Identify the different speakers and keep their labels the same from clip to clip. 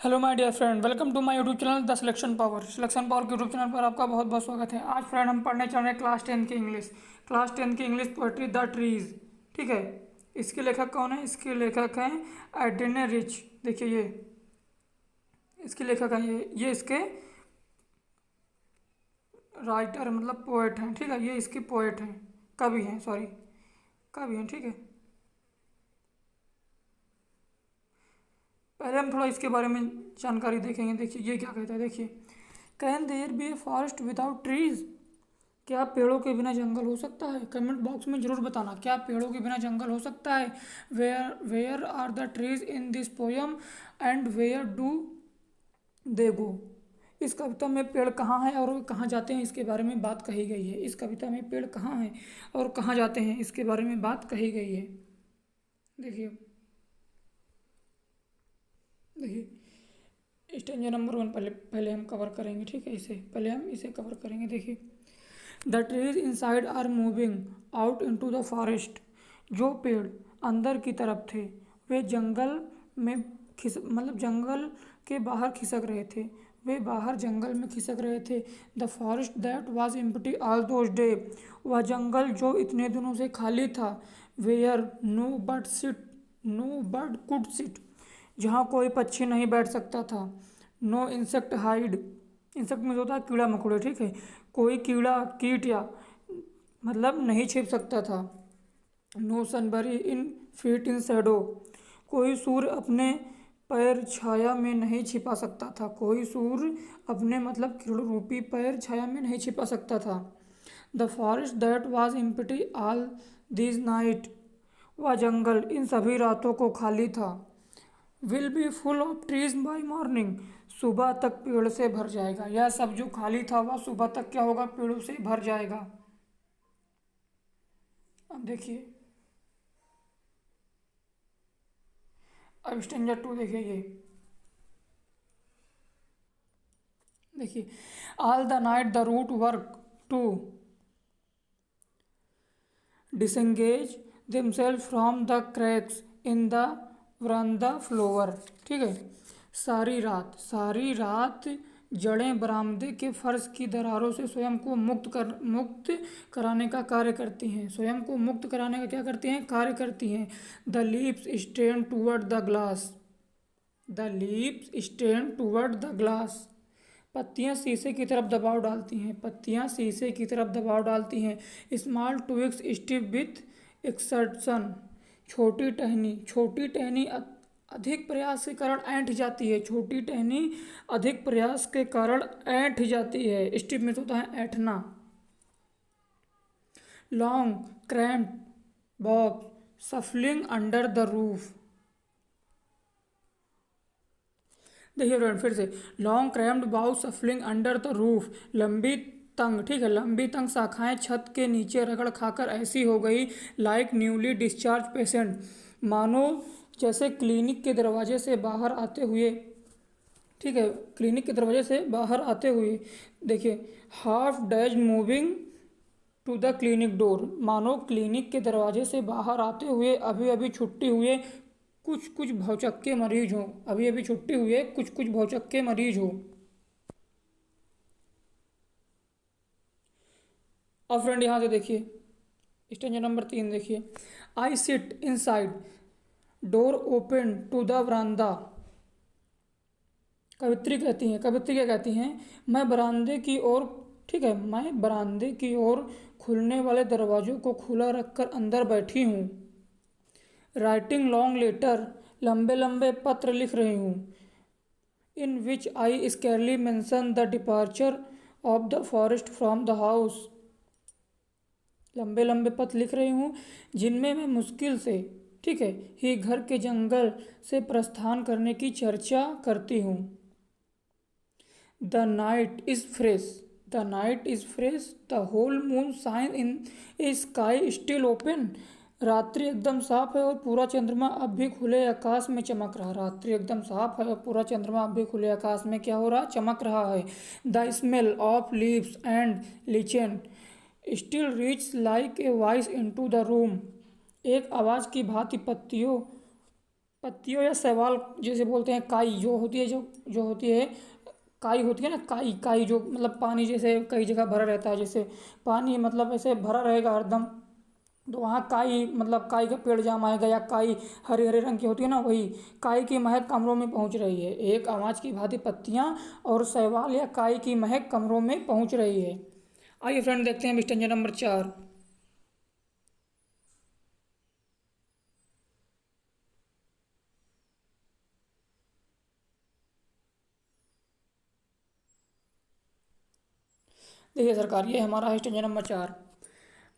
Speaker 1: Hello my dear friend, welcome to my YouTube channel the selection power के YouTube channel पर आपका बहुत बहुत स्वागत है। आज फ्रेंड हम पढ़ने चल रहे हैं क्लास 10 की इंग्लिश पोएट्री द ट्रीज। ठीक है, इसके लेखक कौन है? इसके लेखक हैं एडने रिच। देखिए ये इसके लेखक हैं, ये इसके राइटर मतलब पोएट हैं। ठीक है, ये इसके पोएट हैं, कवि हैं, सॉरी कवि हैं। ठीक है, पहले हम थोड़ा इसके बारे में जानकारी देखेंगे। देखिए ये क्या कहता है, देखिए can there be a forest without trees? क्या पेड़ों के बिना जंगल हो सकता है? कमेंट बॉक्स में जरूर बताना, क्या पेड़ों के बिना जंगल हो सकता है? Where are the trees in this poem and where do they go? इस कविता में पेड़ कहाँ हैं और वे कहाँ जाते हैं, इसके बारे में बात कही गई है। इस कविता में पेड़ कहाँ हैं और कहाँ जाते हैं, इसके बारे में बात कही गई है। देखिए देखिए स्टेंजा नंबर 1 पहले पहले हम कवर करेंगे। ठीक है, इसे पहले हम इसे कवर करेंगे। देखिए the trees inside are moving out into the forest. जो पेड़ अंदर की तरफ थे वे जंगल में मतलब जंगल के बाहर खिसक रहे थे। वे बाहर जंगल में खिसक रहे थे। The forest that was empty all those day. वह जंगल जो इतने दिनों से खाली था। Where no bird could sit. जहाँ कोई पक्षी नहीं बैठ सकता था। No insect hide. इंसेक्ट में होता है कीड़ा मकोड़े। ठीक है, कोई कीड़ा कीट या मतलब नहीं छिप सकता था। No sun bury in feet in shadow. कोई सूर्य अपने पैर छाया में नहीं छिपा सकता था। कोई सूर्य अपने मतलब किरण रूपी पैर छाया में नहीं छिपा सकता था। The forest that was empty all this night. वह जंगल इन सभी रातों को खाली था। Will be full of trees by morning. सुबह तक पेड़ से भर जाएगा। यह सब जो खाली था वह सुबह तक क्या होगा? पेड़ों से भर जाएगा। अब देखिए, अब स्टेंजर 2 देखिए ये देखिए all the night the root work to disengage themselves from the cracks in the veranda floor. ठीक है, सारी रात जड़ें बरामदे के फर्श की दरारों से स्वयं को मुक्त कराने का कार्य करती हैं। स्वयं को मुक्त कराने का क्या करती हैं? कार्य करती हैं। The leaves strain toward the glass. The leaves strain toward the glass. पत्तियां शीशे की तरफ दबाव डालती हैं। पत्तियां शीशे की तरफ दबाव डालती हैं। Small twigs stiff with exertion. छोटी टहनी अधिक प्रयास के कारण ऐंठ जाती है। छोटी टहनी अधिक प्रयास के कारण ऐंठ जाती है। स्टिफ में होता है ऐंठना। Long cramp boughs shuffling under the roof. देखिए फ्रेंड फिर से, लॉन्ग क्रैम्ड बाउ सफलिंग अंडर द रूफ। लंबी तंग, ठीक है, लंबी तंग शाखाएं छत के नीचे रगड़ खाकर ऐसी हो गई लाइक न्यूली डिस्चार्ज पेशेंट। मानो जैसे क्लिनिक के दरवाजे से बाहर आते हुए, ठीक है, क्लिनिक के दरवाजे से बाहर आते हुए। देखिए half dazed moving to the clinic door. मानो क्लिनिक के दरवाजे से बाहर आते हुए अभी अभी छुट्टी हुए कुछ कुछ भौचक्के मरीज हों। अभी अभी छुट्टी हुए कुछ कुछ भौचक्के मरीज हों। अब फ्रेंड यहाँ से देखिए स्टेंजर नंबर 3 देखिए। I sit inside door open to the veranda. कवित्री क्या कहती हैं? मैं बरामदे की ओर, ठीक है, मैं बरामदे की ओर खुलने वाले दरवाजों को खुला रखकर अंदर बैठी हूँ। राइटिंग लॉन्ग लेटर लंबे लंबे पत्र लिख रही हूँ। In which I scarcely mention the departure of the forest from the house. लंबे लंबे पत्र लिख रही हूँ जिनमें मैं मुश्किल से, ठीक है, ही घर के जंगल से प्रस्थान करने की चर्चा करती हूँ। The night is fresh the whole moon shine in a sky still open. रात्रि एकदम साफ है और पूरा चंद्रमा अब भी खुले आकाश में चमक रहा। रात्रि एकदम साफ है और पूरा चंद्रमा अब भी खुले आकाश में क्या हो रहा? चमक रहा है। The smell of leaves and lichen still reach like a voice into the room. एक आवाज़ की भांति पत्तियों पत्तियों या शैवाल जैसे बोलते हैं, काई जो होती है, जो होती है, काई होती है ना, काई काई जो मतलब पानी जैसे कई जगह भरा रहता है, जैसे पानी मतलब ऐसे भरा रहेगा हरदम, तो वहाँ काई मतलब काई का पेड़ जाम आएगा, या काई हरे हरे रंग की होती है ना, वही काई की महक कमरों में पहुँच रही है। एक आवाज़ की भांति पत्तियाँ और शैवाल या काई की महक कमरों में पहुँच रही है। आइए फ्रेंड देखते हैं स्टेंजा नंबर 4। देखिए सरकार, ये हमारा है stanza number 4।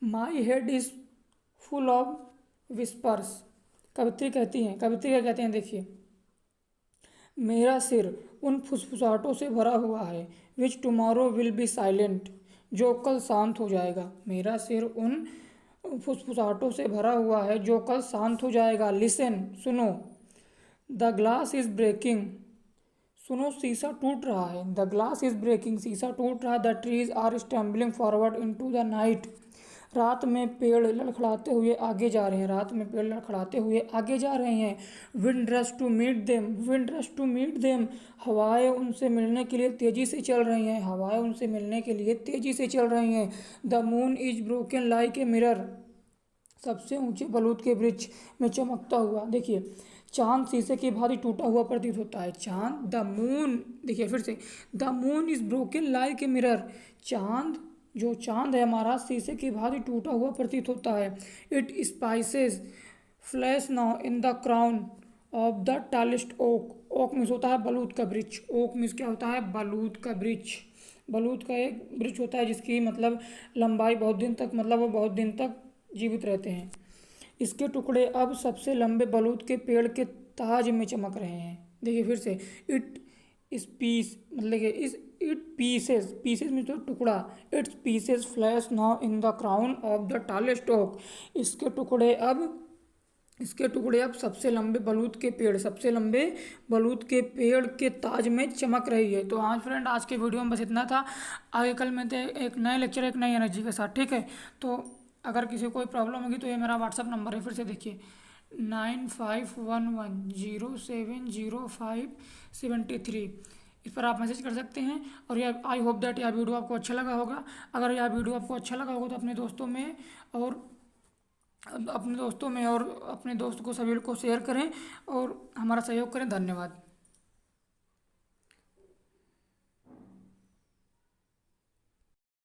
Speaker 1: My head is full of whispers. कवित्री कहती हैं, कवित्री क्या कहते हैं देखिए, मेरा सिर उन फुसफुसाहटों से भरा हुआ है, विच टुमारो विल बी साइलेंट, जो कल शांत हो जाएगा। मेरा सिर उन फुसफुसाहटों से भरा हुआ है जो कल शांत हो जाएगा। लिसन, सुनो, द ग्लास इज ब्रेकिंग, सुनो शीशा टूट रहा है। द ग्लास इज ब्रेकिंग, शीशा टूट रहा है। The trees are stumbling forward into the night, रात में पेड़ लड़खड़ाते हुए आगे जा रहे हैं, रात में पेड़ लड़खड़ाते हुए आगे जा रहे हैं। Wind rush to meet them, wind rush to meet them, हवाएं उनसे मिलने के लिए तेज़ी से चल रही हैं, हवाएं उनसे मिलने के लिए तेज़ी से चल रही हैं। The moon is broken like a mirror, सबसे ऊंचे बलूत के वृक्ष में चमकता हुआ, देखिए, चांद शीशे की भांति टूटा हुआ प्रतीत होता है। चांद, द मून, देखिए फिर से, the moon is broken like a mirror, चांद, जो चांद है हमारा, शीशे की भांति टूटा हुआ प्रतीत होता है। It spices flash now in the crown of the tallest oak, oak means होता है बलूत का वृक्ष, ओक मीन्स क्या होता है, बलूत का वृक्ष। बलूत का एक वृक्ष होता है जिसकी मतलब लंबाई बहुत दिन तक, मतलब वो बहुत दिन तक जीवित रहते हैं। इसके टुकड़े अब सबसे लंबे बलूत के पेड़ के ताज में चमक रहे हैं। देखिए फिर से, इट इस पीस मतलब कि इस इट पीसेस, पीसेस में तो टुकड़ा, it's pieces flash now in the crown of the tallest oak, इसके टुकड़े अब, इसके टुकड़े अब सबसे लंबे बलूत के पेड़, सबसे लंबे बलूत के पेड़ के ताज में चमक रही है। तो आज फ्रेंड, आज के वीडियो में बस इतना था। आगे कल मिलते हैं एक नए लेक्चर, एक नई एनर्जी के साथ, ठीक है। तो अगर किसी को कोई प्रॉब्लम होगी तो ये मेरा व्हाट्सअप नंबर है, फिर से देखिए, 9511070573, इस पर आप मैसेज कर सकते हैं। और यह, आई होप दैट यह वीडियो आपको अच्छा लगा होगा। अगर यह वीडियो आपको अच्छा लगा होगा तो अपने दोस्तों में और अपने दोस्त को सभी को शेयर करें और हमारा सहयोग करें। धन्यवाद।